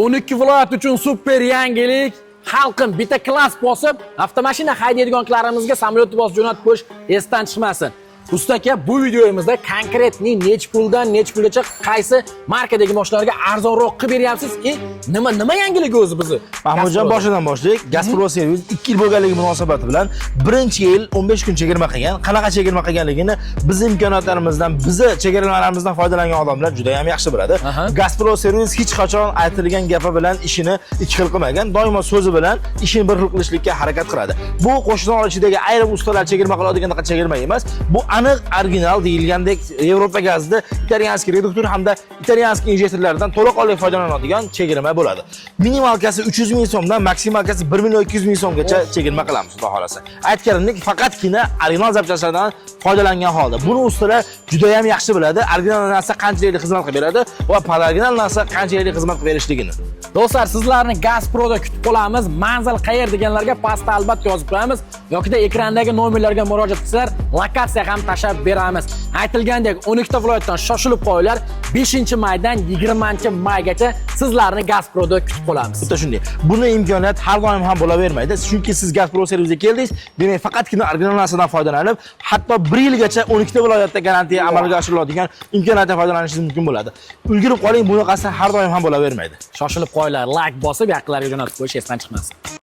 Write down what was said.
12 viloyat uchun super yangilik. Xalqim bitta klass bosib, avtomashina haydaydiganlarimizga samolyotni bosib jo'natib qo'yish esdan chiqmasin. Usta aka, bu videomizda konkretni nech puldan nech pulgacha qaysi markadagi mashinalarga arzonroq qilib beryapsiz? Nima yangilik o'zi bizni? Mahmudjon, boshidan boshlaylik. Gazprom servis 2 yil bo'lganligi munosabati bilan birinchi yil 15 kun chegirma qilgan. Qanaqa chegirma qilganligini biz imkoniyatlarimizdan, bizi chegirmalarimizdan foydalangan odamlar juda ham yaxshi biladi. Gazprom servis hech qachon aytilgan gapi bilan ishini ikki xil qilmagan, doimo so'zi bilan ishini bir xil qilishlikka harakat qiladi. Bu qo'shnilar ichidagi ayrim ustalar chegirma qiladigan chegirma emas. Bu aniq original deyilgandek Yevropa gazida italyanskiy reduktor hamda italyanskiy injektorlardan to'laqonli foydalanadigan chegirma bo'ladi. Minimalkasi 300 ming so'mdan maksimalkasi 1 million 200 ming so'mgacha chegirma qilamiz, xudo xolasa. Aytganimdek, faqatgina original zapchastlardan foydalangan holda. Buni ustalar juda ham yaxshi biladi. Original narsa qanchalik xizmat qilib beradi va parallel narsa qanchalik xizmat qilib berishligini. Do'stlar, sizlarni Gazproda kutib qolamiz. Manzil qayer deganlarga pastda albatta yozib qo'yamiz yoki ekrandagi nomerlarga murojaat qilsalar, lokatsiya ham tashab beramiz. Aytilgandek 12 ta viloyatdan shoshilib qo'yinglar. 5-maydan 20-maygacha sizlarni Gazproda kutib qolamiz. Xuddi shunday. Buni imkoniyat har doim ham bo'lavermaydi. Chunki siz Gazprom servisga keldingiz, demak faqatgina original narsadan foydalanib, hatto 1 yilgacha 12 ta viloyatda garantiya amalga oshiriladigan imkoniyatdan foydalanishingiz mumkin bo'ladi. Ulgurib qoling, bunaqasi har doim ham bo'lavermaydi. Shoshilib qo'yinglar, like bosib, yaqinlarga jo'natib qo'yish esdan chiqmasin.